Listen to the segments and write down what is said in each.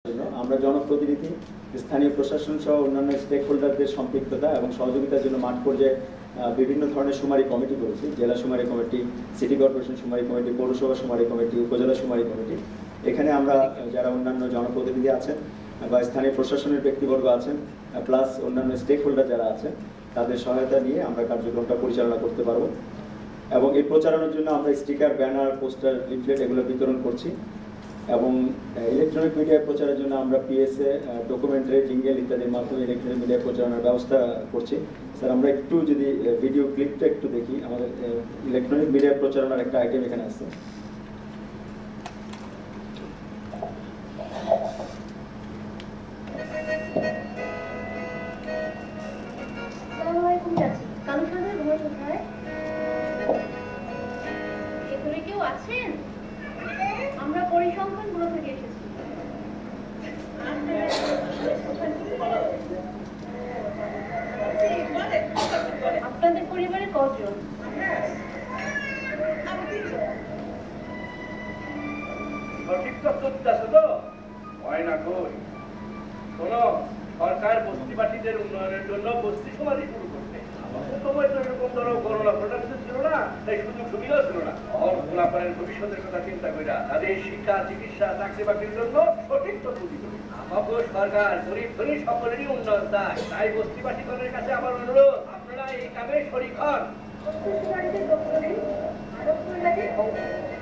আমরা জনপ্রতিনিধি, স্থানীয় প্রশাসন সহ অন্যান্য স্টেক হোল্ডারদের সম্পৃক্ততা এবং সহযোগিতার জন্য মাঠ পর্যায়ে বিভিন্ন ধরনের শুমারি কমিটি করেছি। জেলা শুমারি কমিটি, সিটি কর্পোরেশন শুমারি কমিটি, পৌরসভা শুমারি কমিটি, উপজেলা শুমারি কমিটি। এখানে আমরা যারা অন্যান্য জনপ্রতিনিধি আছেন বা স্থানীয় প্রশাসনের ব্যক্তিবর্গ আছেন, প্লাস অন্যান্য স্টেক হোল্ডার যারা আছেন, তাদের সহায়তা নিয়ে আমরা কার্যক্রমটা পরিচালনা করতে পারবো। এবং এই প্রচারণার জন্য আমরা স্টিকার, ব্যানার, পোস্টার, লিফলেট এগুলো বিতরণ করছি। এবং ইলেকট্রনিক মিডিয়া প্রচারের জন্য আমরা পিএসএ, ডকুমেন্টারি, জিঙ্গেল ইত্যাদির মাধ্যমে ইলেকট্রনিক মিডিয়া প্রচারণার ব্যবস্থা করছি। স্যার, আমরা একটু যদি ভিডিও ক্লিপটা একটু দেখি, আমাদের ইলেকট্রনিক মিডিয়া প্রচারণার একটা আইটেম এখানে আছে। আমরা পরিসংখ্যান ব্যুরো থেকে এসেছি। আপনাদের পরিবারে কজন? সঠিক তথ্য দিতেছে তো? হয় না কই? শোনো, সরকার বস্তিবাসীদের উন্নয়নের জন্য বস্তি সমাধি শুরু করছে। সময় তো এরকম ধরো করোনা প্রোডাকশন ছিল না, তাই সুযোগ সুবিধা ছিল না। অল্পনাপারের ভবিষ্যতের কথা চিন্তা করে তাদের শিক্ষা, চিকিৎসা, চাকরি বাকরির জন্য সঠিক তথ্য দিত। আমাকে সরকার গরিব ধনী সকলেরই উন্নয়ন চায়, তাই বস্তিবাসীগণের কাছে আমার অনুরোধ, আপনারা এই কামে শরীক হন।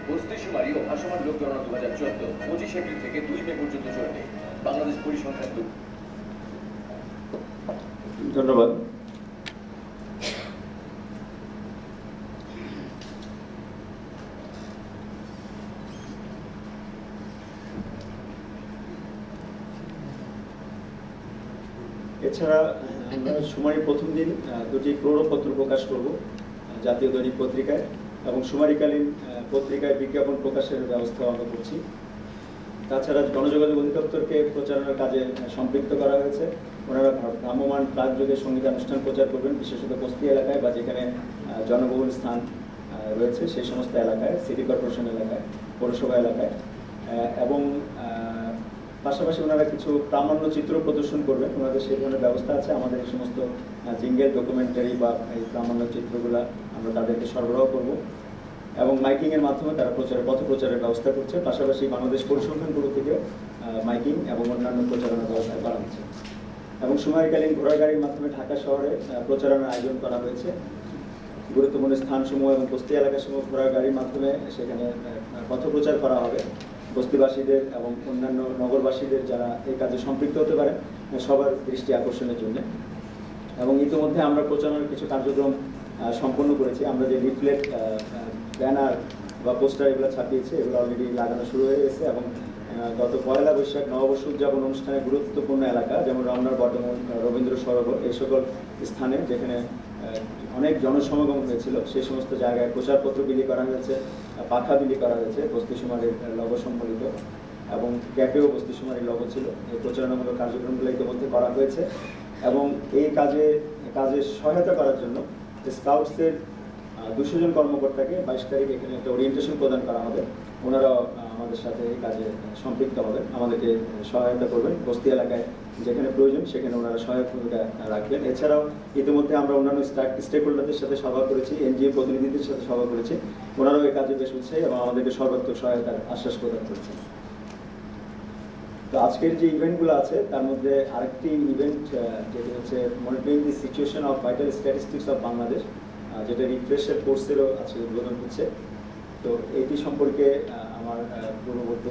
বস্তি শুমারি ও ভাসমান লোক গণনা 2014 25 এপ্রিল থেকে 2 মে পর্যন্ত চলবে। বাংলাদেশ পরিসংখ্যান। ধন্যবাদ। এছাড়া আমরা শুমারির প্রথম দিন দুটি প্রৌঢ়পত্র প্রকাশ করব জাতীয় দৈনিক পত্রিকায়, এবং শুমারিকালীন পত্রিকায় বিজ্ঞাপন প্রকাশের ব্যবস্থা আমরা করছি। তাছাড়া গণযোগাযোগ অধিদপ্তরকে প্রচারণার কাজে সম্পৃক্ত করা হয়েছে। ওনারা ভ্রাম্যমাণ প্রাকযোগে সঙ্গীতানুষ্ঠান প্রচার করবেন, বিশেষত বস্তি এলাকায় বা যেখানে জনবহুল স্থান রয়েছে সেই সমস্ত এলাকায়, সিটি কর্পোরেশন এলাকায়, পৌরসভা এলাকায়। এবং পাশাপাশি ওনারা কিছু প্রামাণ্য চিত্র প্রদর্শন করবেন, ওনাদের সেই ধরনের ব্যবস্থা আছে। আমাদের এই সমস্ত জিঙ্গেল, ডকুমেন্টারি বা এই প্রামাণ্য চিত্রগুলো আমরা তাদেরকে সরবরাহ করব। এবং মাইকিংয়ের মাধ্যমে তারা পথ প্রচারের ব্যবস্থা করছে। পাশাপাশি বাংলাদেশ পরিসংখ্যান ব্যুরো থেকে মাইকিং এবং অন্যান্য প্রচারণার ব্যবস্থা করা হচ্ছে। এবং সময়কালীন ঘোড়ার গাড়ির মাধ্যমে ঢাকা শহরে প্রচারণার আয়োজন করা হয়েছে। গুরুত্বপূর্ণ স্থানসমূহ এবং বস্তি এলাকাসমূহ ঘোড়ার গাড়ির মাধ্যমে সেখানে পথ প্রচার করা হবে। বস্তিবাসীদের এবং অন্যান্য নগরবাসীদের যারা এই কাজে সম্পৃক্ত হতে পারে সবার দৃষ্টি আকর্ষণের জন্য। এবং ইতিমধ্যে আমরা প্রচারণার কিছু কার্যক্রম সম্পন্ন করেছি। আমরা যে লিফলেট, ব্যানার বা পোস্টার এগুলো ছাপিয়েছি, এগুলো অলরেডি লাগানো শুরু হয়ে গেছে। এবং গত 1 বৈশাখ নববর্ষ উদযাপন অনুষ্ঠানে গুরুত্বপূর্ণ এলাকা যেমন রমনার বটমূল, রবীন্দ্র সরোবর, এই সকল স্থানে যেখানে অনেক জনসমাগম হয়েছিল সেই সমস্ত জায়গায় প্রচারপত্র বিলি করা হয়েছে, পাখা বিলি করা হয়েছে বস্তি শুমারির লোগো সম্বলিত, এবং ক্যাপেও বস্তি শুমারির লোগো ছিল। এই প্রচারণামূলক কার্যক্রমগুলো ইতিমধ্যে করা হয়েছে। এবং এই কাজে সহায়তা করার জন্য স্কাউটসের 200 জন কর্মকর্তাকে 22 তারিখ এখানে একটা ওরিয়েন্টেশন প্রদান করা হবে। ওনারাও আমাদের সাথে এই কাজে সম্পৃক্ত হবেন, আমাদেরকে সহায়তা করবেন। বস্তি এলাকায় যেখানে প্রয়োজন সেখানে ওনারা সহায়ক ভূমিকা রাখবেন। এছাড়াও ইতিমধ্যে আমরা অন্যান্য স্টেক হোল্ডারদের সাথে সভা করেছি, এনজিও প্রতিনিধিদের সাথে সভা করেছি। ওনারাও এই কাজে বেশ উৎসাহী এবং আমাদেরকে সর্বাত্মক সহায়তার আশ্বাস প্রদান করছে। তো আজকের যে ইভেন্টগুলো আছে তার মধ্যে আরেকটি ইভেন্ট যেটি হচ্ছে monitoring the situation of vital statistics of Bangladesh, যেটা রিফ্রেশের কোর্সেরও আছে, উদ্বোধন হচ্ছে। তো এটি সম্পর্কে আমার পূর্ববর্তী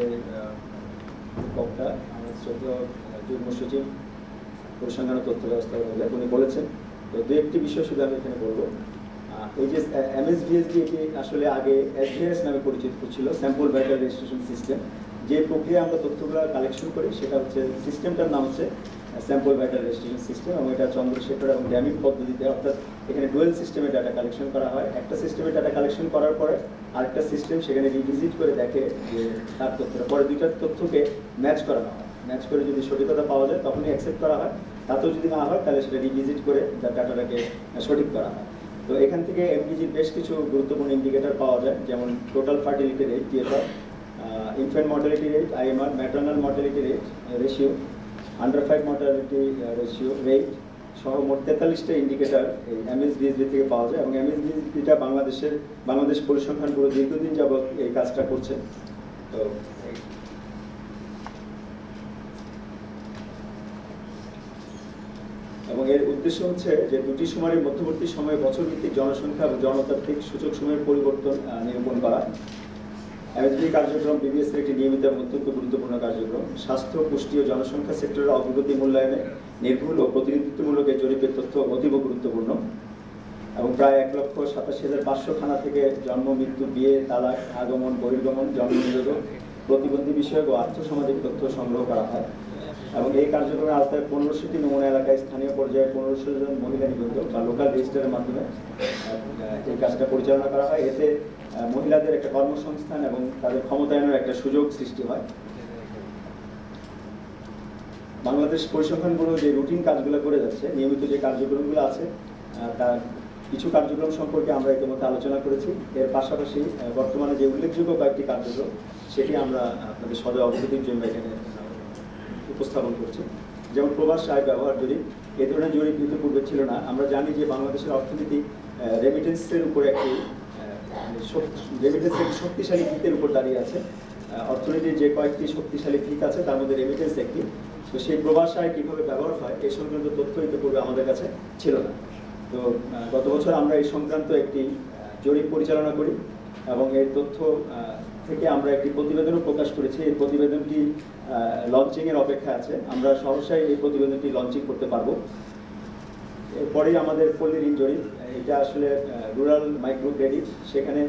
বক্তা আমার শ্রদ্ধেয় যুগ্ম সচিব পরিসংখ্যান তথ্য ব্যবস্থা উনি বলেছেন। তো দু একটি বিষয় শুধু আমি এখানে বলবো। এই যে MSVSD, এটি আসলে আগে SVRS নামে পরিচিত ছিল, স্যাম্পল ভাইটাল রেজিস্ট্রেশন সিস্টেম। যে প্রক্রিয়া আমরা তথ্যগুলো কালেকশন করি সেটা হচ্ছে, সিস্টেমটার নাম হচ্ছে স্যাম্পল ভাইটাল রেজিস্ট্রেশন সিস্টেম। এবং এটা চন্দ্রশেখর এবং ড্যামিং পদ্ধতিতে, অর্থাৎ এখানে ডুয়েল সিস্টেমে ডাটা কালেকশন করা হয়। একটা সিস্টেমে ডাটা কালেকশন করার পরে আরেকটা সিস্টেম সেখানে রিভিজিট করে দেখে যে তার তথ্যটা, পরে দুইটার তথ্যকে ম্যাচ করানো হয়। ম্যাচ করে যদি সঠিকতা পাওয়া যায় তখনই অ্যাকসেপ্ট করা হয়, তাতেও যদি না হয় তাহলে সেটা রিভিজিট করে তার ডাটাটাকে সঠিক করা হয়। তো এখান থেকে এমডিজির বেশ কিছু গুরুত্বপূর্ণ ইন্ডিকেটর পাওয়া যায়, যেমন total fertility rate TFR, infant mortality rate, IMR, maternal mortality rate ratio, under 5 mortality ratio rate সহ মোট 43টা ইন্ডিকেটর এই MSBSB থেকে পাওয়া যায় এবং MSBSBটা বাংলাদেশ পরিসংখ্যান ব্যুরো দীর্ঘদিন যাবৎ এই কাজটা করছে। তো এবং এর উদ্দেশ্য হচ্ছে যে দুটি শুমারির মধ্যবর্তী সময়ে বছরভিত্তিক জনসংখ্যা এবং জনতান্ত্রিক সূচক সময়ের পরিবর্তন নিরূপণ করা। MSBSB কার্যক্রম BBS এর একটি নিয়মিত এবং অত্যন্ত গুরুত্বপূর্ণ কার্যক্রম। স্বাস্থ্য, পুষ্টি ও জনসংখ্যা সেক্টরের অগ্রগতি মূল্যায়নে নির্ভুল ও প্রতিনিধিত্বমূলক এই জরিপের তথ্য অতীব গুরুত্বপূর্ণ এবং প্রায় 1,87,500 থানা থেকে জন্ম, মৃত্যু, বিয়ে, তালাক, আগমন, বহির্গমন, জন্ম নিরোধক, প্রতিবন্ধী বিষয়ক ও আর্থসামাজিক তথ্য সংগ্রহ করা হয় এবং এই কার্যক্রমের আওতায় 1500টি নমুনা এলাকায় স্থানীয় পর্যায়ে 1500 জন মহিলা নিবন্ধক বা লোকাল রেজিস্টারের মাধ্যমে এই কাজটা পরিচালনা করা হয়। এতে মহিলাদের একটা কর্মসংস্থান এবং তাদের ক্ষমতায়নের একটা সুযোগ সৃষ্টি হয়। বাংলাদেশ পরিসংখ্যান ব্যুরো যে রুটিন কাজগুলো করে যাচ্ছে, নিয়মিত যে কার্যক্রমগুলো আছে তার কিছু কার্যক্রম সম্পর্কে আমরা ইতিমধ্যে আলোচনা করেছি। এর পাশাপাশি বর্তমানে যে উল্লেখযোগ্য কয়েকটি কার্যক্রম সেটি আমরা আপনাদের সদয় অবগতির জন্য এখানে উপস্থাপন করছি। যেমন প্রবাস আয় ব্যবহার জরিপ, এই ধরনের জরিপ কিন্তু পূর্বে ছিল না। আমরা জানি যে বাংলাদেশের অর্থনীতি রেমিটেন্সের উপরে একটি শক্তিশালী ভিতের উপর দাঁড়িয়ে আছে। অর্থনীতির যে কয়েকটি শক্তিশালী ভিত আছে তার মধ্যে রেমিটেন্স একটি। তো সেই প্রবাস আয় কীভাবে ব্যবহার হয় এই সংক্রান্ত তথ্য ইতিপূর্বে আমাদের কাছে ছিল না। তো গত বছর আমরা এই সংক্রান্ত একটি জরিপ পরিচালনা করি এবং এই তথ্য থেকে আমরা একটি প্রতিবেদনও প্রকাশ করেছি। এই প্রতিবেদনটি লঞ্চিংয়ের অপেক্ষায় আছে। আমরা সহসাই এই প্রতিবেদনটি লঞ্চিং করতে পারবো। এরপরেই আমাদের পল্লী ঋণ জরিপ, এটা আসলে রুরাল মাইক্রো ক্রেডিট। সেখানে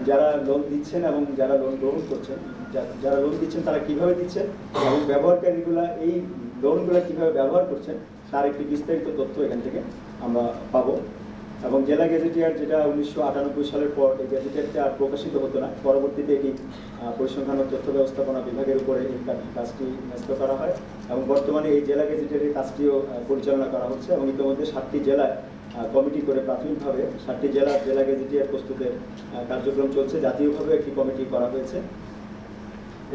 যারা লোন দিচ্ছেন এবং যারা লোন গ্রহণ করছেন, যারা লোন দিচ্ছেন তারা কিভাবে দিচ্ছেন এবং ব্যবহারকারীগুলা এই লোনগুলো কিভাবে ব্যবহার করছেন তার একটি বিস্তারিত তথ্য এখান থেকে আমরা পাবো। এবং জেলা গেজেটিয়ার, যেটা 1998 সালের পর এই গেজেটিয়ারটা প্রকাশিত হতো না, পরবর্তীতে এটি পরিসংখ্যান ও তথ্য ব্যবস্থাপনা বিভাগের উপরে এই কাজটি ন্যস্ত করা হয় এবং বর্তমানে এই জেলা গেজেটিয়ারের কাজটিও পরিচালনা করা হচ্ছে এবং ইতিমধ্যে 7টি জেলায় কমিটি করে প্রাথমিকভাবে 7টি জেলা গেজেটিয়ার প্রস্তুতের কার্যক্রম চলছে। জাতীয়ভাবে একটি কমিটি করা হয়েছে।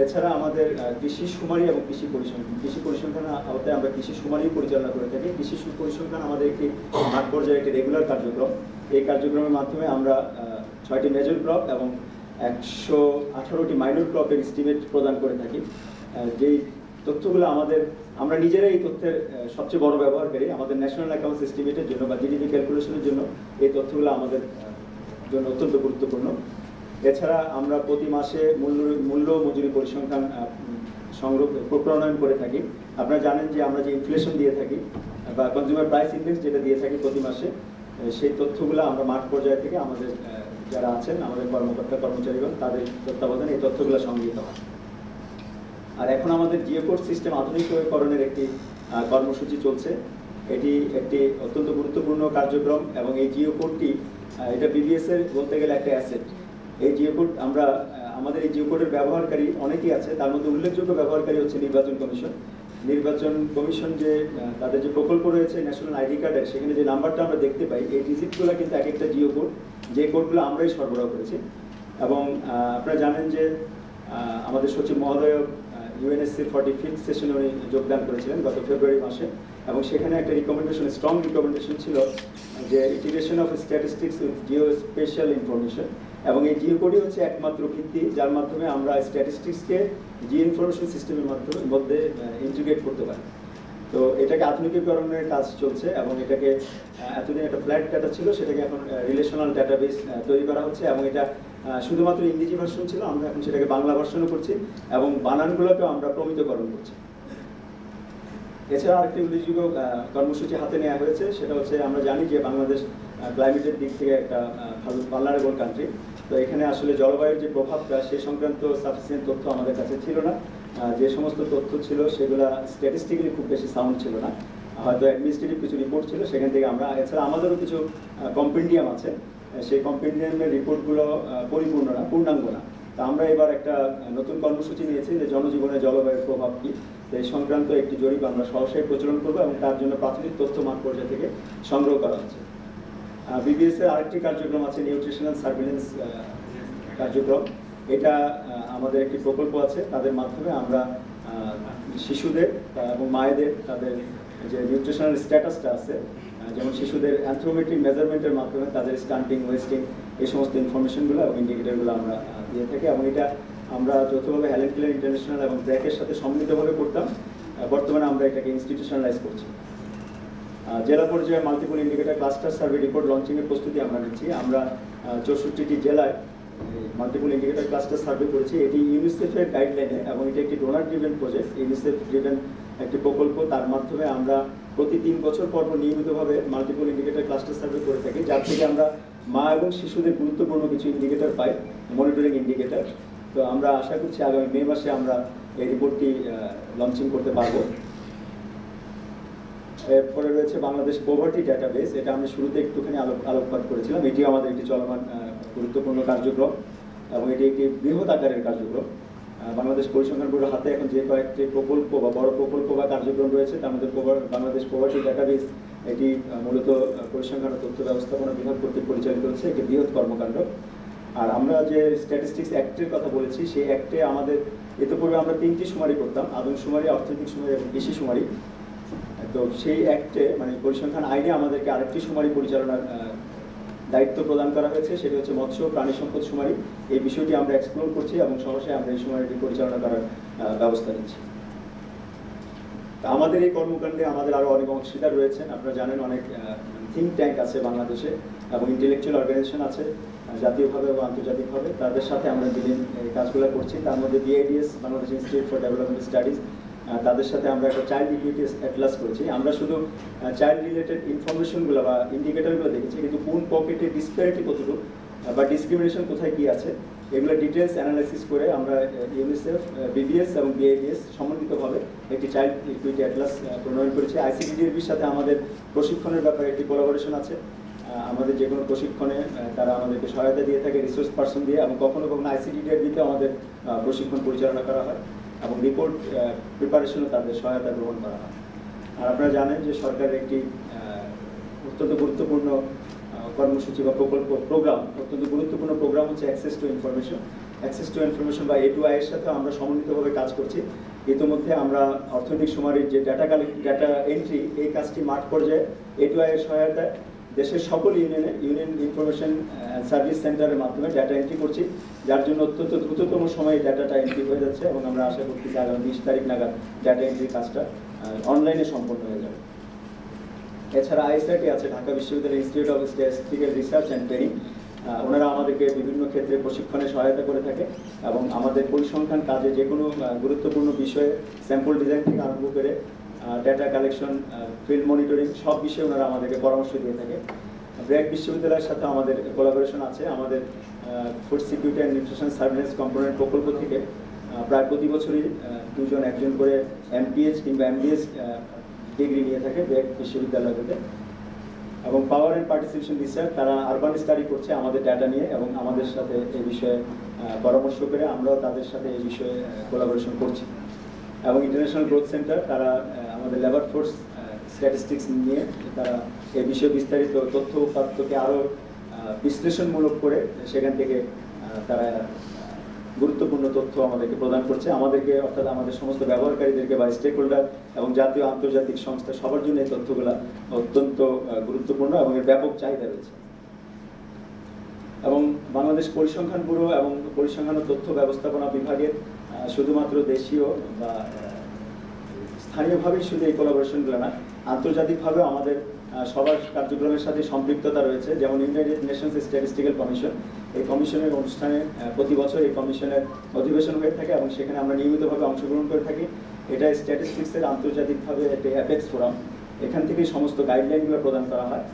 এছাড়া আমাদের কৃষি শুমারি এবং কৃষি পরিসংখ্যানের আওতায় আমরা কৃষি শুমারি পরিচালনা করে থাকি। কৃষি পরিসংখ্যান আমাদের একটি মাঠ পর্যায়ে একটি রেগুলার কার্যক্রম। এই কার্যক্রমের মাধ্যমে আমরা 6টি মেজর ক্রপ এবং 118টি মাইনর ক্রপের এস্টিমেট প্রদান করে থাকি। যেই তথ্যগুলো আমরা নিজেরাই এই তথ্যের সবচেয়ে বড় ব্যবহারকারী। আমাদের ন্যাশনাল অ্যাকাউন্টস এস্টিমেটের জন্য বা জিডিপি ক্যালকুলেশনের জন্য এই তথ্যগুলো আমাদের জন্য অত্যন্ত গুরুত্বপূর্ণ। এছাড়া আমরা প্রতি মাসে মূল্য মজুরি পরিসংখ্যান প্রণয়ন করে থাকি। আপনারা জানেন যে আমরা যে ইনফ্লেশন দিয়ে থাকি বা কনজিউমার প্রাইস ইন্ডেক্স যেটা দিয়ে থাকি প্রতি মাসে, সেই তথ্যগুলো আমরা মাঠ পর্যায় থেকে আমাদের যারা আছেন আমাদের কর্মচারীগণ তাদের তত্ত্বাবধানে এই তথ্যগুলো সংগৃহীত হয়। আর এখন আমাদের জিওকোড সিস্টেম আধুনিকীকরণের একটি কর্মসূচি চলছে। এটি একটি অত্যন্ত গুরুত্বপূর্ণ কার্যক্রম এবং এই জিওকোডটি এটা BBS এর বলতে গেলে একটা অ্যাসেট। এই জিওকোড আমাদের এই জিওকোডের ব্যবহারকারী অনেকেই আছে, তার মধ্যে উল্লেখযোগ্য ব্যবহারকারী হচ্ছে নির্বাচন কমিশন যে তাদের যে প্রকল্প রয়েছে ন্যাশনাল আইডি কার্ডের, সেখানে যে নাম্বারটা আমরা দেখতে পাই, এই ডিজিটগুলো কিন্তু এক একটা জিওকোড, যে কোডগুলো আমরাই সরবরাহ করেছি। এবং আপনারা জানেন যে আমাদের সচিব মহোদয় UNSC 45th সেশনে উনি যোগদান করেছিলেন গত ফেব্রুয়ারি মাসে এবং সেখানে একটা স্ট্রং রিকমেন্ডেশন ছিল যে integration of statistics with geospatial information. এবং এই জিওকোডই হচ্ছে একমাত্র ভিত্তি যার মাধ্যমে আমরা স্ট্যাটিস্টিক্সকে জিও ইনফরমেশন সিস্টেমের মধ্যে ইন্টিগ্রেট করতে পারি। তো এটাকে আধুনিকীকরণের কাজ চলছে এবং এটাকে এতদিন একটা ফ্ল্যাট ডাটা ছিল, সেটাকে এখন রিলেশনাল ডাটাবেস তৈরি করা হচ্ছে এবং এটা শুধুমাত্র ইংরেজি ভার্সন ছিল, আমরা এখন সেটাকে বাংলা ভার্সনও করছি এবং বানানগুলোকেও আমরা প্রমিতকরণ করছি। এছাড়া আরেকটি উল্লেখযোগ্য কর্মসূচি হাতে নেওয়া হয়েছে, সেটা হচ্ছে আমরা জানি যে বাংলাদেশ ক্লাইমেটের দিক থেকে একটা ভালনারেবল কান্ট্রি। তো এখানে আসলে জলবায়ুর যে প্রভাবটা সে সংক্রান্ত সাফিসিয়েন্ট তথ্য আমাদের কাছে ছিল না। যে সমস্ত তথ্য ছিল সেগুলো স্ট্যাটিস্টিক্যালি খুব বেশি সাউন্ড ছিল না, হয়তো অ্যাডমিনিস্ট্রেটিভ কিছু রিপোর্ট ছিল, সেখান থেকে আমরা এছাড়া আমাদেরও কিছু কম্পেন্ডিয়াম আছে, সেই কম্পেন্ডিয়ামের রিপোর্টগুলো পরিপূর্ণ না, পূর্ণাঙ্গ না। তা আমরা এবার একটা নতুন কর্মসূচি নিয়েছি যে জনজীবনে জলবায়ুর প্রভাব কী, এই সংক্রান্ত একটি জরিপ আমরা সহসাই প্রচলন করবো এবং তার জন্য প্রাথমিক তথ্য মাঠ পর্যায় থেকে সংগ্রহ করা হচ্ছে। BBS এর আরেকটি কার্যক্রম আছে নিউট্রিশনাল সার্ভিলেন্স কার্যক্রম। এটা আমাদের একটি প্রকল্প আছে, তাদের মাধ্যমে আমরা শিশুদের এবং মায়েদের তাদের যে নিউট্রিশনাল স্ট্যাটাসটা আছে, যেমন শিশুদের অ্যানথ্রোমেট্রিক মেজারমেন্টের মাধ্যমে তাদের স্টান্টিং, ওয়েস্টিং, এই সমস্ত ইনফরমেশনগুলো এবং ইন্ডিকেটরগুলো আমরা দিয়ে থাকি, এবং এটা আমরা যৌথভাবে হেলেন কেলার ইন্টারন্যাশনাল এবং ব্র্যাকের সাথে সম্মিলিতভাবে করতাম। বর্তমানে আমরা এটাকে ইনস্টিটিউশনালাইজ করছি। জেলা পর্যায়ে multiple indicator cluster survey report লঞ্চিংয়ের প্রস্তুতি আমরা নিচ্ছি। আমরা 64টি জেলায় মাল্টিপল ইন্ডিকেটর ক্লাস্টার সার্ভে করেছি। এটি ইউনিসেফের গাইডলাইনে এবং এটি একটি donor driven project, UNICEF driven একটি প্রকল্প। তার মাধ্যমে আমরা প্রতি 3 বছর পর নিয়মিতভাবে মাল্টিপল ইন্ডিকেটর ক্লাস্টার সার্ভে করে থাকি, যার থেকে আমরা মা এবং শিশুদের গুরুত্বপূর্ণ কিছু ইন্ডিকেটর পাই, মনিটরিং ইন্ডিকেটর। তো আমরা আশা করছি আগামী মে মাসে আমরা এই রিপোর্টটি লঞ্চিং করতে পারবো। এরপরে রয়েছে বাংলাদেশ পভার্টি ডাটাবেস। এটা আমি শুরুতে একটুখানি আলোকপাত করেছিলাম। এটিও আমাদের একটি চলমান গুরুত্বপূর্ণ কার্যক্রম এবং এটি একটি বৃহৎ আকারের কার্যক্রম। বাংলাদেশ পরিসংখ্যান ব্যুরোর হাতে এখন যে কয়েকটি প্রকল্প বা বড় প্রকল্প বা কার্যক্রম রয়েছে, তার মধ্যে বাংলাদেশ পভার্টি ডাটাবেস এটি মূলত পরিসংখ্যান ও তথ্য ব্যবস্থাপনা বিভাগ কর্তৃক পরিচালিত হচ্ছে, একটি বৃহৎ কর্মকাণ্ড। আর আমরা যে স্ট্যাটিস্টিক্স অ্যাক্টের কথা বলেছি, সেই অ্যাক্টে আমাদের ইতিপূর্বে আমরা 3টি শুমারি করতাম, আদমশুমারি, অর্থনৈতিক শুমারি এবং কৃষি শুমারি। তো সেই অ্যাক্টে মানে পরিসংখ্যান আইনে আমাদেরকে আরেকটি শুমারি পরিচালনার দায়িত্ব প্রদান করা হয়েছে, সেটি হচ্ছে মৎস্য প্রাণী সম্পদ শুমারি। এই বিষয়টি আমরা এক্সপ্লোর করছি এবং সহসায় আমরা এই শুমারিটি পরিচালনা করার ব্যবস্থা নিচ্ছি। আমাদের এই কর্মকাণ্ডে আমাদের আরও অনেক অংশীদার রয়েছেন। আপনারা জানেন অনেক থিঙ্ক ট্যাঙ্ক আছে বাংলাদেশে এবং ইন্টেলেকচুয়াল অর্গানাইজেশন আছে জাতীয়ভাবে এবং আন্তর্জাতিকভাবে, তাদের সাথে আমরা বিলীন এই কাজগুলো করছি। তার মধ্যে BIDS, Bangladesh institute for development studies, তাদের সাথে আমরা একটা চাইল্ড ইকুইটি অ্যাটলাস করেছি। আমরা শুধু চাইল্ড রিলেটেড ইনফরমেশনগুলো বা ইন্ডিকেটরগুলো দেখেছি, কিন্তু কোন পকেটে ডিসপ্যারিটি কতটুকু বা ডিসক্রিমিনেশন কোথায় কী আছে, এগুলো ডিটেলস অ্যানালাইসিস করে আমরা ইউনিসেফ, বিবিএস এবং বিআইডিএস সমন্বিতভাবে একটি চাইল্ড ইকুইটি অ্যাটলাস প্রণয়ন করেছি। আইসিডিডিএর সাথে আমাদের প্রশিক্ষণের ব্যাপারে একটি কোলাবোরেশন আছে। আমাদের যে কোনো প্রশিক্ষণে তারা আমাদেরকে সহায়তা দিয়ে থাকে রিসোর্স পার্সন দিয়ে, এবং কখনো কখনো আইসিডিডিএর দিতে আমাদের প্রশিক্ষণ পরিচালনা করা হয় এবং রিপোর্ট প্রিপারেশনও তাদের সহায়তা গ্রহণ করা হয়। আর আপনারা জানেন যে সরকারের একটি অত্যন্ত গুরুত্বপূর্ণ কর্মসূচি বা প্রোগ্রাম, অত্যন্ত গুরুত্বপূর্ণ প্রোগ্রাম হচ্ছে access to information. Access to information বা A2I এর সাথে আমরা সমন্বিতভাবে কাজ করছি। ইতিমধ্যে আমরা অর্থনৈতিক শুমারির যে ডাটা এন্ট্রি, এই কাজটি মাঠ পর্যায়ে A2I এর সহায়তায় দেশের সকল ইউনিয়ন ইনফরমেশন সার্ভিস সেন্টারের মাধ্যমে ডাটা এন্ট্রি করছি, যার জন্য অত্যন্ত দ্রুততম সময়ে ডাটাটা এন্ট্রি হয়ে যাচ্ছে এবং আমরা আশা করছি যে আগামী 20 তারিখ নাগাদ ডাটা এন্ট্রির কাজটা অনলাইনে সম্পন্ন হয়ে যাবে। এছাড়া আইএসআরটি আছে, ঢাকা বিশ্ববিদ্যালয় institute of statistical research and training. ওনারা আমাদেরকে বিভিন্ন ক্ষেত্রে প্রশিক্ষণে সহায়তা করে থাকে এবং আমাদের পরিসংখ্যান কাজে যে কোনো গুরুত্বপূর্ণ বিষয়ে স্যাম্পল ডিজাইন থেকে আরম্ভ করে ডেটা কালেকশন, ফিল্ড মনিটরিং, সব বিষয়ে ওনারা আমাদেরকে পরামর্শ দিয়ে থাকে। ব্র্যাক বিশ্ববিদ্যালয়ের সাথে আমাদের কোলাবোরেশন আছে। আমাদের food security and nutrition surveillance component প্রকল্প থেকে প্রায় প্রতি বছরই একজন করে এমপিএইচ কিংবা এমডিএস ডিগ্রি নিয়ে থাকে ব্র্যাক বিশ্ববিদ্যালয় থেকে। এবং পাওয়ার অ্যান্ড পার্টিসিপেশন রিসার্চ, তারা আরবান স্টাডি করছে আমাদের ডাটা নিয়ে এবং আমাদের সাথে এই বিষয়ে পরামর্শ করে আমরাও তাদের সাথে এই বিষয়ে কোলাবোরেশন করছি। এবং ইন্টারন্যাশনাল গ্রোথ সেন্টার, তারা আমাদের লেবার ফোর্স স্ট্যাটিস্টিক্স নিয়ে তারা এই বিষয়ে বিস্তারিত তথ্য উপাত্তকে আরও বিশ্লেষণমূলক করে সেখান থেকে তারা গুরুত্বপূর্ণ তথ্য আমাদেরকে প্রদান করছে, আমাদেরকে অর্থাৎ আমাদের সমস্ত ব্যবহারকারীদেরকে বা স্টেক হোল্ডার এবং জাতীয় আন্তর্জাতিক সংস্থা সবার জন্য এই তথ্যগুলো অত্যন্ত গুরুত্বপূর্ণ এবং এর ব্যাপক চাহিদা রয়েছে। এবং বাংলাদেশ পরিসংখ্যান ব্যুরো এবং পরিসংখ্যান ও তথ্য ব্যবস্থাপনা বিভাগের শুধুমাত্র দেশীয় বা স্থানীয়ভাবেই শুধু এই কোলাবোরেশনগুলো না, আন্তর্জাতিকভাবেও আমাদের সবার কার্যক্রমের সাথে সম্পৃক্ততা রয়েছে। যেমন ইউনাইটেড নেশনস স্ট্যাটিস্টিক্যাল কমিশন, এই কমিশনের অনুষ্ঠানে প্রতি বছর এই কমিশনের অধিবেশন হয়ে থাকে এবং সেখানে আমরা নিয়মিতভাবে অংশগ্রহণ করে থাকি। এটা স্ট্যাটিস্টিক্সের আন্তর্জাতিকভাবে একটি অ্যাপেক্স ফোরাম, এখান থেকে সমস্ত গাইডলাইনগুলো প্রদান করা হয়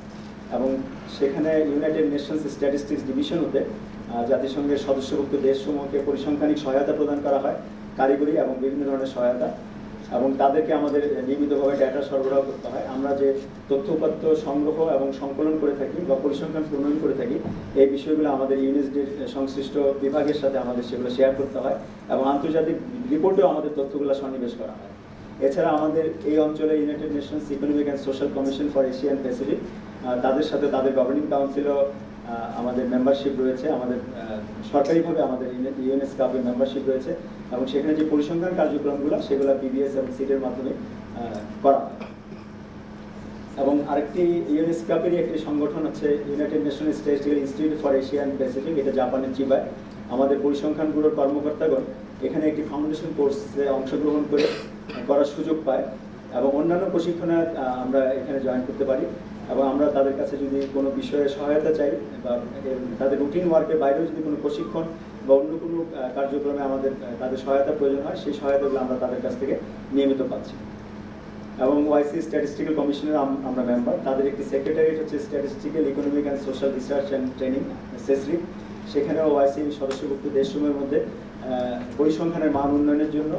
এবং সেখানে ইউনাইটেড নেশনস স্ট্যাটিস্টিক্স ডিভিশন হতে জাতিসংঘের সদস্যভুক্ত দেশসমূহকে পরিসংখ্যানিক সহায়তা প্রদান করা হয়, কারিগরি এবং বিভিন্ন ধরনের সহায়তা, এবং তাদেরকে আমাদের নিয়মিতভাবে ডেটা সরবরাহ করতে হয়। আমরা যে তথ্য উপাত্ত সংগ্রহ এবং সংকলন করে থাকি বা পরিসংখ্যান প্রণয়ন করে থাকি, এই বিষয়গুলো আমাদের ইউনিসডির সংশ্লিষ্ট বিভাগের সাথে আমাদের সেগুলো শেয়ার করতে হয় এবং আন্তর্জাতিক রিপোর্টেও আমাদের তথ্যগুলো সন্নিবেশ করা হয়। এছাড়া আমাদের এই অঞ্চলে United Nations economic and social commission for Asia and Pacific, তাদের সাথে তাদের গভর্নিং কাউন্সিলও আমাদের মেম্বারশিপ রয়েছে, আমাদের সরকারিভাবে আমাদের ইউনেস্কাপের মেম্বারশিপ রয়েছে এবং সেখানে যে পরিসংখ্যান কার্যক্রমগুলো সেগুলো বিবিএস এবং সিডের মাধ্যমে করা হয়। এবং আরেকটি ইউনেস্কাপেরই একটি সংগঠন হচ্ছে United nation statistical institute for Asia and Pacific, এটা জাপানের চিবায়। আমাদের পরিসংখ্যান ব্যুরোর কর্মকর্তাগণ এখানে একটি ফাউন্ডেশন কোর্সে অংশগ্রহণ করার সুযোগ পায় এবং অন্যান্য প্রশিক্ষণে আমরা এখানে জয়েন করতে পারি এবং আমরা তাদের কাছে যদি কোনো বিষয়ে সহায়তা চাই বা তাদের রুটিন ওয়ার্কের বাইরেও যদি কোনো প্রশিক্ষণ বা অন্য কোনো কার্যক্রমে আমাদের তাদের সহায়তা প্রয়োজন হয়, সেই সহায়তাগুলো আমরা তাদের কাছ থেকে নিয়মিত পাচ্ছি। এবং ওয়াইসি স্ট্যাটিস্টিক্যাল কমিশনের আমরা মেম্বার, তাদের একটি সেক্রেটারিয়েট হচ্ছে statistical economic and social research and training সেসরি। সেখানেও ওয়াইসি সদস্যভুক্ত দেশসমূহের মধ্যে পরিসংখ্যানের মান উন্নয়নের জন্য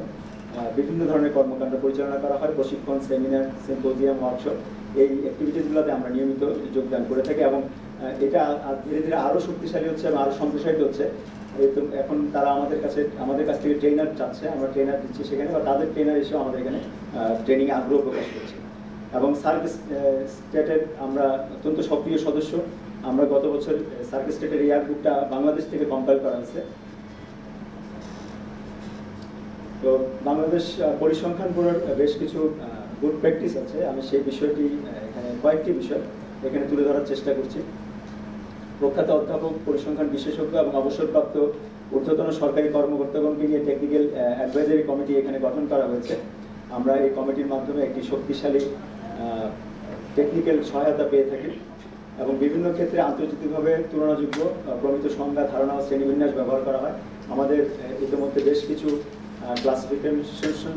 বিভিন্ন ধরনের কর্মকাণ্ড পরিচালনা করা হয়, প্রশিক্ষণ, সেমিনার, সিম্পোজিয়াম, ওয়ার্কশপ, এই অ্যাক্টিভিটিসগুলোতে আমরা নিয়মিত যোগদান করে থাকি এবং এটা ধীরে ধীরে আরও শক্তিশালী হচ্ছে এবং আরও সম্প্রসারিত হচ্ছে। এখন তারা আমাদের কাছ থেকে ট্রেনার চাচ্ছে, আমরা ট্রেনার দিচ্ছি সেখানে, বা তাদের ট্রেনার এসেও আমাদের এখানে ট্রেনিংয়ে আগ্রহ প্রকাশ করছে। এবং সার্ক স্টেটের আমরা অত্যন্ত সক্রিয় সদস্য। আমরা গত বছর সার্ক স্টেটের ইয়ার বুকটা বাংলাদেশ থেকে কম্পাইল করা হয়েছে। তো বাংলাদেশ পরিসংখ্যান ব্যুরোর বেশ কিছু গুড প্র্যাকটিস আছে, আমি সেই বিষয়টি এখানে কয়েকটি বিষয় এখানে তুলে ধরার চেষ্টা করছি। প্রখ্যাত অধ্যাপক, পরিসংখ্যান বিশেষজ্ঞ এবং অবসরপ্রাপ্ত ঊর্ধ্বতন সরকারি কর্মকর্তাগণকে নিয়ে টেকনিক্যাল অ্যাডভাইজারি কমিটি এখানে গঠন করা হয়েছে। আমরা এই কমিটির মাধ্যমে একটি শক্তিশালী টেকনিক্যাল সহায়তা পেয়ে থাকি এবং বিভিন্ন ক্ষেত্রে আন্তর্জাতিকভাবে তুলনাযোগ্য প্রমিত সংজ্ঞা, ধারণা ও শ্রেণীবিন্যাস ব্যবহার করা হয়। আমাদের ইতিমধ্যে বেশ কিছু ক্লাসিফিকেশন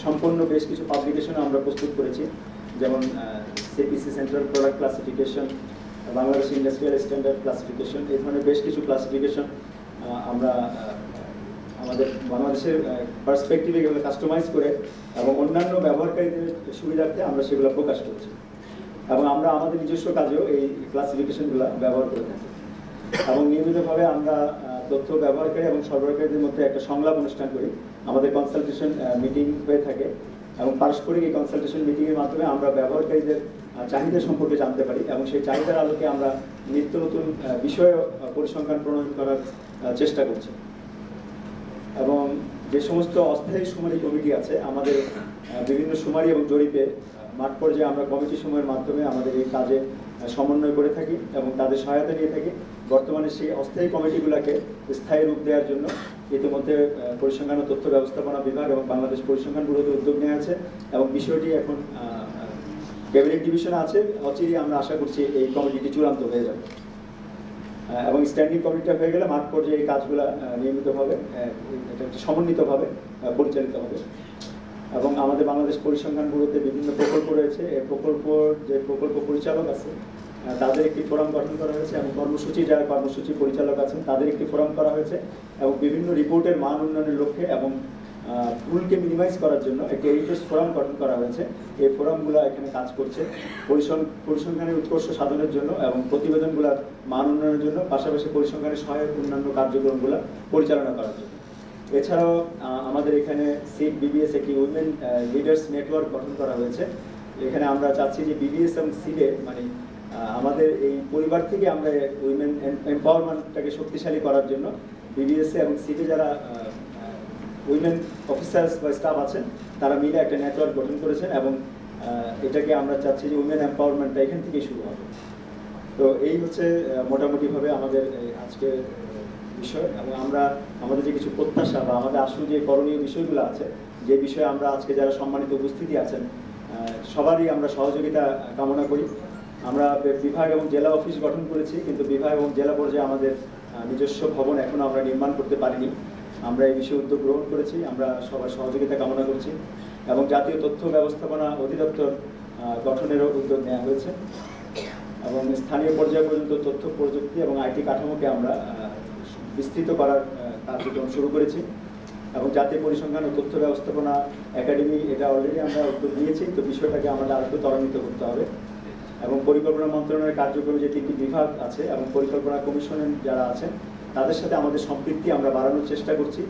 সম্পন্ন বেশ কিছু পাবলিকেশন আমরা প্রস্তুত করেছি, যেমন CPC central product classification, Bangladesh industrial standard classification, এই ধরনের বেশ কিছু ক্লাসিফিকেশন আমরা আমাদের বাংলাদেশের পার্সপেক্টিভে এগুলো কাস্টমাইজ করে এবং অন্যান্য ব্যবহারকারীদের সুবিধার্থে আমরা সেগুলো প্রকাশ করছি এবং আমরা আমাদের নিজস্ব কাজেও এই ক্লাসিফিকেশনগুলো ব্যবহার করে থাকি। এবং নিয়মিতভাবে আমরা তথ্য ব্যবহারকারী এবং সরবরাহকারীদের মধ্যে একটা সংলাপ অনুষ্ঠান করি। আমাদের কনসালটেশন মিটিং হয়ে থাকে এবং পারস্পরিক এই কনসালটেশন মিটিংয়ের মাধ্যমে আমরা ব্যবহারকারীদের চাহিদা সম্পর্কে জানতে পারি এবং সেই চাহিদার আলোকে আমরা নিত্য নতুন বিষয়ে পরিসংখ্যান প্রণয়ন করার চেষ্টা করছি। এবং যে সমস্ত অস্থায়ী শুমারি কমিটি আছে, আমাদের বিভিন্ন শুমারি এবং জরিপে মাঠ পর্যায়ে আমরা কমিটি সমূহের মাধ্যমে আমাদের এই কাজে সমন্বয় করে থাকি এবং তাদের সহায়তা নিয়ে থাকি। বর্তমানে সেই অস্থায়ী কমিটিগুলোকে স্থায়ী রূপ দেওয়ার জন্য ইতিমধ্যে পরিসংখ্যান ও তথ্য ব্যবস্থাপনা বিভাগ এবং বাংলাদেশ পরিসংখ্যান ব্যুরোতে উদ্যোগ নেওয়া আছে এবং বিষয়টি এখন ক্যাবিনেট ডিভিশনে আছে। অচিরেই আমরা আশা করছি এই কমিটিটি চূড়ান্ত হয়ে যাবে এবং স্ট্যান্ডিং কমিটিটা হয়ে গেলে মাঠ পর্যায়ে এই কাজগুলো নিয়মিতভাবে সমন্বিতভাবে পরিচালিত হবে। এবং আমাদের বাংলাদেশ পরিসংখ্যান ব্যুরোতে বিভিন্ন প্রকল্প রয়েছে, এই প্রকল্প পরিচালক আছে তাদের একটি ফোরাম গঠন করা হয়েছে এবং যারা কর্মসূচি পরিচালক আছেন তাদের একটি ফোরাম করা হয়েছে এবং বিভিন্ন রিপোর্টের মান উন্নয়নের লক্ষ্যে এবং ভুলকে মিনিমাইজ করার জন্য একটি এডিটর্স ফোরাম গঠন করা হয়েছে। এই ফোরামগুলো এখানে কাজ করছে পরিসংখ্যানের উৎকর্ষ সাধনের জন্য এবং প্রতিবেদনগুলোর মান উন্নয়নের জন্য, পাশাপাশি পরিসংখ্যানের সহায়ক অন্যান্য কার্যক্রমগুলো পরিচালনা করার জন্য। এছাড়াও আমাদের এখানে সিড বিবিএস একটি উইমেন লিডার্স নেটওয়ার্ক গঠন করা হয়েছে। এখানে আমরা চাচ্ছি যে বিবিএস এবং সিডে মানে আমাদের এই পরিবার থেকে আমরা উইমেন এম্পাওয়ারমেন্টটাকে শক্তিশালী করার জন্য বিবিএস এবং সিডে যারা উইমেন অফিসার্স বা স্টাফ আছেন তারা মিলে একটা নেটওয়ার্ক গঠন করেছেন এবং এটাকে আমরা চাচ্ছি যে উইমেন এম্পাওয়ারমেন্টটা এখান থেকেই শুরু হবে। তো এই হচ্ছে মোটামুটিভাবে আমাদের আজকে বিষয় এবং আমরা আমাদের যে কিছু প্রত্যাশা বা আমাদের আসলে যে করণীয় বিষয়গুলো আছে, যে বিষয়ে আমরা আজকে যারা সম্মানিত উপস্থিতি আছেন সবারই আমরা সহযোগিতা কামনা করি। আমরা বিভাগ এবং জেলা অফিস গঠন করেছি, কিন্তু বিভাগ এবং জেলা পর্যায়ে আমাদের নিজস্ব ভবন এখনো আমরা নির্মাণ করতে পারিনি। আমরা এই বিষয়ে উদ্যোগ গ্রহণ করেছি, আমরা সবার সহযোগিতা কামনা করছি এবং জাতীয় তথ্য ব্যবস্থাপনা অধিদপ্তর গঠনেরও উদ্যোগ নেওয়া হয়েছে এবং স্থানীয় পর্যায় পর্যন্ত তথ্য প্রযুক্তি এবং আইটি কাঠামোকে আমরা বিস্তৃত করার কার্যক্রম শুরু করেছি এবং জাতীয় পরিসংখ্যান ও তথ্য ব্যবস্থাপনা একাডেমি এটা অলরেডি আমরা উদ্যোগ নিয়েছি। তো বিষয়টাকে আমাদের আরেকটু ত্বরান্বিত করতে হবে এবং পরিকল্পনা মন্ত্রণালয়ের কার্যক্রমে যে 3টি বিভাগ আছে এবং পরিকল্পনা কমিশনের যারা আছেন তাদের সাথে আমাদের সম্পৃক্তি আমরা বাড়ানোর চেষ্টা করছি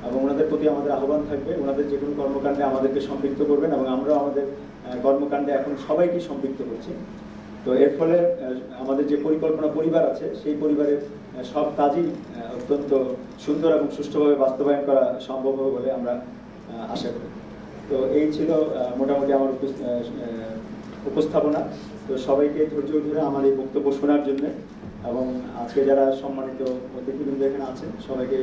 এবং ওনাদের প্রতি আমাদের আহ্বান থাকবে, ওনাদের যে কোনো কর্মকাণ্ডে আমাদেরকে সম্পৃক্ত করবেন এবং আমরাও আমাদের কর্মকাণ্ডে এখন সবাইকে সম্পৃক্ত করছি তো এর ফলে আমাদের যে পরিকল্পনা পরিবার আছে সেই পরিবারের সব কাজই অত্যন্ত সুন্দর এবং সুষ্ঠুভাবে বাস্তবায়ন করা সম্ভব হবে বলে আমরা আশা করি। তো এই ছিল মোটামুটি আমার উপস্থাপনা। তো সবাইকে ধৈর্য ধরে আমার এই বক্তব্য শোনার জন্য এবং আজকে যারা সম্মানিত অতিথিবৃন্দ এখানে আছেন সবাইকে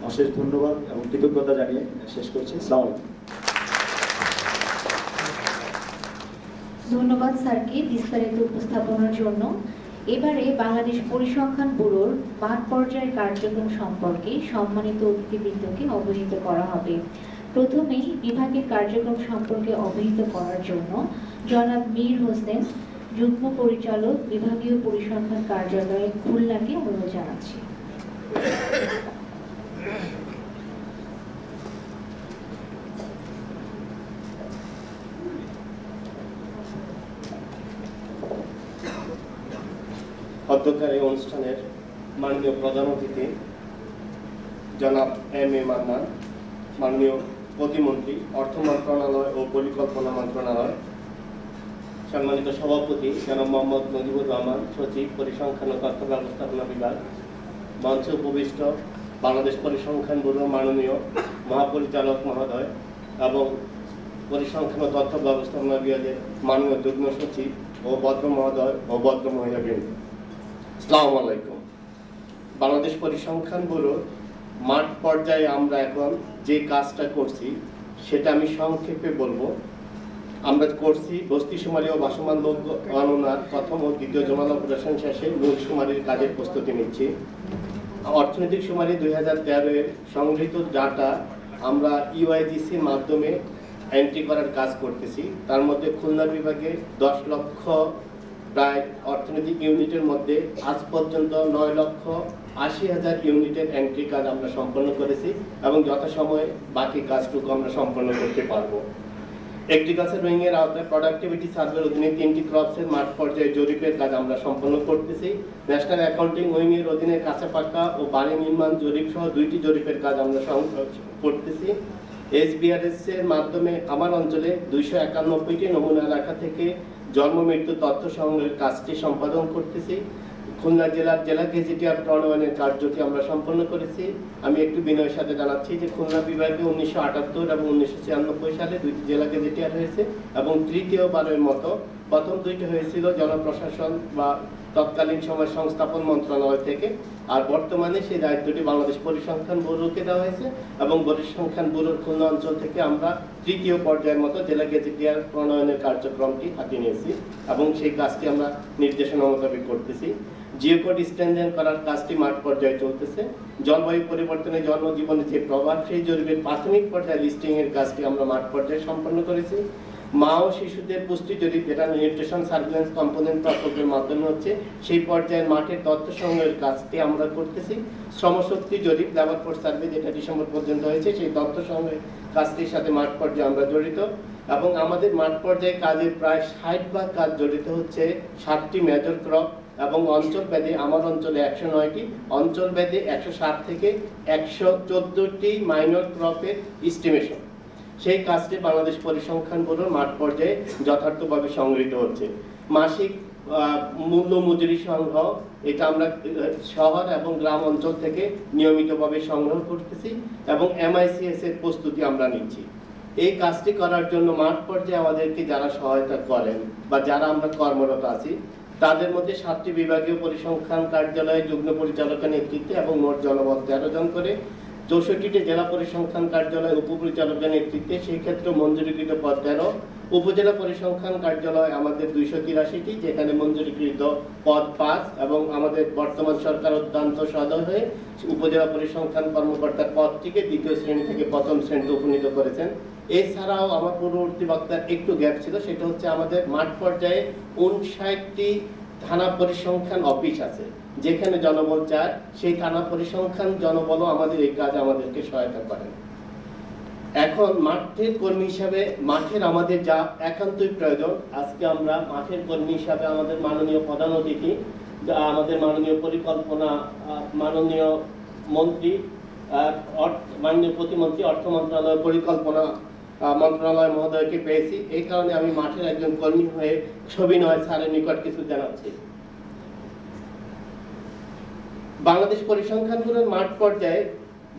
অশেষ ধন্যবাদ এবং কৃতজ্ঞতা জানিয়ে শেষ করছি। আসসালামু আলাইকুম। ধন্যবাদ স্যারকে বিস্তারিত উপস্থাপনার জন্য। এবারে বাংলাদেশ পরিসংখ্যান ব্যুরোর মাঠ পর্যায়ের কার্যক্রম সম্পর্কে সম্মানিত অতিথিবৃন্দকে অবহিত করা হবে। প্রথমেই বিভাগের কার্যক্রম সম্পর্কে অবহিত করার জন্য জনাব মীর হোসেন, যুগ্ম পরিচালক, বিভাগীয় পরিসংখ্যান কার্যালয়, খুলনাকে অনুরোধ জানাচ্ছি। অধ্যক্ষের এই অনুষ্ঠানের মাননীয় প্রধান অতিথি জনাব এম.এ. মান্নান, মাননীয় প্রতিমন্ত্রী, অর্থ মন্ত্রণালয় ও পরিকল্পনা মন্ত্রণালয়, সম্মানিত সভাপতি জনাব মোহাম্মদ নজিবুর রহমান, সচিব, পরিসংখ্যান ও তথ্য ব্যবস্থাপনা বিভাগ, মঞ্চে উপবিষ্ট বাংলাদেশ পরিসংখ্যান ব্যুরোর মাননীয় মহাপরিচালক মহোদয় এবং পরিসংখ্যান ও তথ্য ব্যবস্থাপনা বিভাগের মাননীয় যুগ্ম সচিব ও ভদ্র মহোদয় ও ভদ্র মহিলাবৃন্দ, আসসালামু আলাইকুম। বাংলাদেশ পরিসংখ্যান ব্যুরোর মাঠ পর্যায়ে আমরা এখন যে কাজটা করছি সেটা আমি সংক্ষেপে বলবো। আমরা করছি বস্তি শুমারি ও ভাসমান লোক গণনার প্রথম ও দ্বিতীয় জমালা অপারেশন শেষে মূল শুমারির কাজের প্রস্তুতি নিচ্ছি। অর্থনৈতিক শুমারি 2013-এর সংগৃহীত ডাটা আমরা ইউআইজিসির মাধ্যমে এন্ট্রি করার কাজ করতেছি। তার মধ্যে খুলনা বিভাগে 10 লক্ষ প্রায় অর্থনৈতিক ইউনিটের মধ্যে আজ পর্যন্ত 9,80,000 ইউনিটের এন্ট্রি কাজ আমরা সম্পন্ন করেছি এবং যথাসময়ে বাকি কাজটুকু আমরা সম্পন্ন করতে পারবো। এগ্রিকালচার উইং এর আওতায় প্রোডাক্টিভিটি সার্ভের অধীনে 3টি ক্রপসের মাঠ পর্যায়ে জরিপের কাজ আমরা সম্পন্ন করতেছি। ন্যাশনাল অ্যাকাউন্টিং উইং এর অধীনে কাঁচা পাকা ও বাড়ি নির্মাণ জরিপ সহ 2টি জরিপের কাজ আমরা করতেছি। এসবিআরএস এর মাধ্যমে আমার অঞ্চলে 291টি নমুনা এলাকা থেকে জন্ম মৃত্যু তথ্য সংগ্রহের কাজটি সম্পাদন করতেছি। খুলনা জেলার জেলা গেজেটিয়ার প্রণয়নের কার্যটি আমরা সম্পন্ন করেছি। আমি একটু বিনয়ের সাথে জানাচ্ছি যে খুলনা বিভাগে 1978 এবং 1996 সালে 2টি জেলা গেজেটিয়ার হয়েছে এবং তৃতীয়বারের মতো প্রথম 2টি হয়েছিল জনপ্রশাসন বা তৎকালীন সময় সংস্থাপন মন্ত্রণালয় থেকে, আর বর্তমানে সেই দায়িত্বটি বাংলাদেশ পরিসংখ্যান ব্যুরোকে দেওয়া হয়েছে এবং পরিসংখ্যান ব্যুরোর খুলনা অঞ্চল থেকে আমরা তৃতীয় পর্যায়ের মতো জেলা গেজেটিয়ার প্রণয়নের কার্যক্রমটি হাতে নিয়েছি এবং সেই কাজটি আমরা নির্দেশনা মোতাবেক করতেছি। জিওকোড স্ট্যান্ডার্ড করার কাজটি মাঠ পর্যায়ে চলতেছে। জলবায়ু পরিবর্তনে জনজীবনে যে প্রভাব সেই জরিপের প্রাথমিক পর্যায়ে লিস্টিং এর কাজটি আমরা মাঠ পর্যায়ে সম্পন্ন করেছি। মা ও শিশুদের পুষ্টি জরিপ, যেটা নিউট্রিশন সার্ভিলেন্স কম্পোনেন্ট প্রকল্পের মাধ্যমে হচ্ছে, সেই পর্যায়ে মাঠের তথ্য সংগ্রহের কাজটি আমরা করতেছি। শ্রমশক্তি জরিপ, লেবার ফোর্স সার্ভে, যেটা ডিসেম্বর পর্যন্ত হয়েছে, সেই তথ্য সংগ্রহের কাজটির সাথে মাঠ পর্যায়ে আমরা জড়িত এবং আমাদের মাঠ পর্যায়ে কাজের প্রায় 60 কাজ জড়িত হচ্ছে 7টি মেজর ক্রপ এবং অঞ্চল ভেদে আমার অঞ্চলে 109টি, অঞ্চল ভেদে 160 থেকে 114টি মাইনর ক্রপের এস্টিমেশন। সেই কাজটি বাংলাদেশ পরিসংখ্যান ব্যুরোর মাঠ পর্যায়ে যথার্থভাবে সংগৃহীত হচ্ছে। মাসিক মূল্য মজুরি সংগ্রহ, এটা আমরা শহর এবং গ্রাম অঞ্চল থেকে নিয়মিতভাবে সংগ্রহ করতেছি এবং MICS এর প্রস্তুতি আমরা নিচ্ছি। এই কাজটি করার জন্য মাঠ পর্যায়ে আমাদেরকে যারা সহায়তা করেন বা যারা আমরা কর্মরত আছি, তাদের মধ্যে 7টি বিভাগীয় পরিসংখ্যান কার্যালয়ে যুগ্ম পরিচালকের নেতৃত্বে এবং মোট জনবল 13 জন করে, 64টি জেলা পরিসংখ্যান কার্যালয় উপপরিচালকের নেতৃত্বে, সেই ক্ষেত্রে মঞ্জুরিকৃত পদ 13, উপজেলা পরিসংখ্যান কার্যালয় আমাদের 283টি, যেখানে মঞ্জুরিকৃত পদ 5 এবং আমাদের বর্তমান সরকার অত্যন্ত সদয় হয়ে উপজেলা পরিসংখ্যান কর্মকর্তার পদটিকে 2য় শ্রেণী থেকে 1ম শ্রেণীতে উপনীত করেছেন। এছাড়াও আমার পূর্ববর্তী বক্তার একটু গ্যাপ ছিল, সেটা হচ্ছে আমাদের মাঠ পর্যায়ে 59টি থানা পরিসংখ্যান অফিস আছে, যেখানে জনবল চায়, সেই থানা পরিসংখ্যান জনবলও আমাদের এই কাজ আমাদেরকে সহায়তা করেন। এখন মাঠের কর্মী হিসাবে মাঠের আমাদের যা একান্তই প্রয়োজন, আজকে আমরা মাঠের কর্মী হিসাবে আমাদের মাননীয় প্রধান অতিথি, আমাদের মাননীয় পরিকল্পনা, মাননীয় মন্ত্রী, মাননীয় প্রতিমন্ত্রী, অর্থ মন্ত্রণালয় পরিকল্পনা মন্ত্রণালয় মহোদয়কে পেয়েছি। এই কারণে আমি মাঠের একজন কর্মী হয়ে সবিনয় স্যারের নিকট কিছু জানাচ্ছি। বাংলাদেশ পরিসংখ্যান ব্যুরোর মাঠ পর্যায়ে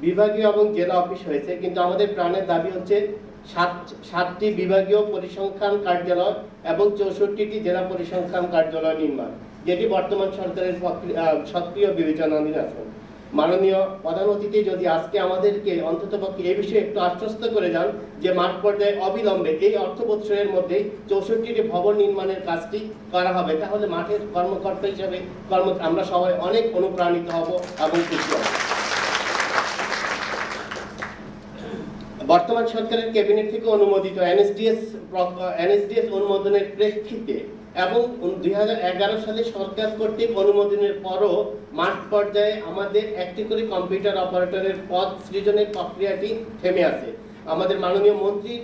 বিভাগীয় এবং জেলা অফিস হয়েছে, কিন্তু আমাদের প্রাণের দাবি হচ্ছে 7টি বিভাগীয় পরিসংখ্যান কার্যালয় এবং 64টি জেলা পরিসংখ্যান কার্যালয় নির্মাণ, যেটি বর্তমান সরকারের সক্রিয় বিবেচনাধীন আছে। মাননীয় প্রধান অতিথি যদি আজকে আমাদেরকে অন্ততপক্ষে এই বিষয়ে একটু আশ্বস্ত করে যান যে মাঠ পর্যায়ে অবিলম্বে এই অর্থ বৎসরের মধ্যে 64টি ভবন নির্মাণের কাজটি করা হবে, তাহলে মাঠের কর্মকর্তা হিসাবে আমরা সবাই অনেক অনুপ্রাণিত হব এবং খুশি হব। বর্তমান সরকারের ক্যাবিনেট থেকে অনুমোদিত এনএসডিএস অনুমোদনের প্রেক্ষিতে এবং 2011 সালে সরকার কর্তৃক অনুমোদনের পরও মাঠ পর্যায়ে আমাদের একটি করে কম্পিউটার অপারেটরের পদ সৃজনের প্রক্রিয়াটি থেমে আছে। আমাদের মাননীয় মন্ত্রীর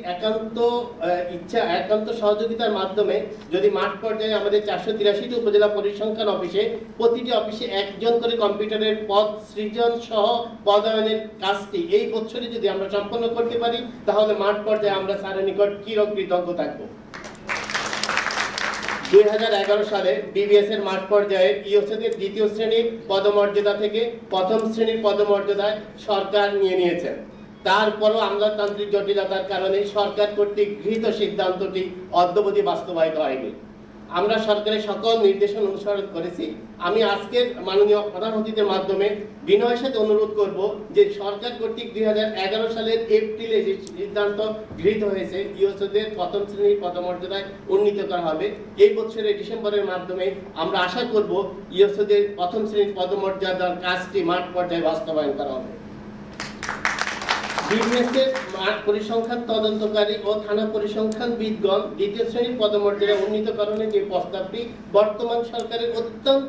একান্ত সহযোগিতার মাধ্যমে যদি মাঠ পর্যায়ে আমাদের 483টি উপজেলা পরিসংখ্যান অফিসে প্রতিটি অফিসে একজন করে কম্পিউটারের পদ সৃজন সহ পদায়নের কাজটি এই বছরে যদি আমরা সম্পন্ন করতে পারি, তাহলে মাঠ পর্যায়ে আমরা স্যারের নিকট চিরকৃতজ্ঞ থাকবো। 2011 সালে বিবিএস এর মাঠ পর্যায়ে ইওসিদের 2য় শ্রেণীর পদমর্যাদা থেকে 1ম শ্রেণীর পদমর্যাদায় সরকার নিয়েছেন। তারপরও আমলাতান্ত্রিক জটিলতার কারণে সরকার কর্তৃক গৃহীত সিদ্ধান্তটি অদ্যাবধি বাস্তবায়িত হয়নি। আমরা সরকারের সকল নির্দেশনা অনুসরণ করেছি। আমি আজকের মাননীয় প্রধান অতিথির মাধ্যমে বিনয়ের সাথে অনুরোধ করব যে সরকার কর্তৃক 2011 সালের এপ্রিলে যে সিদ্ধান্ত গৃহীত হয়েছে ইওসিদের 1ম শ্রেণীর পদমর্যাদায় উন্নীত করা হবে, এই বছরের ডিসেম্বরের মাধ্যমে আমরা আশা করব ইওসিদের 1ম শ্রেণীর পদমর্যাদার কাজটি মাঠ পর্যায়ে বাস্তবায়ন করা হবে। বিবিএসের পরিসংখ্যান তদন্তকারী ও থানা পরিসংখ্যানবিদগণ 2য় শ্রেণীর পদমর্যাদায় উন্নীতকরণের যে প্রস্তাবটি বর্তমান সরকারের অত্যন্ত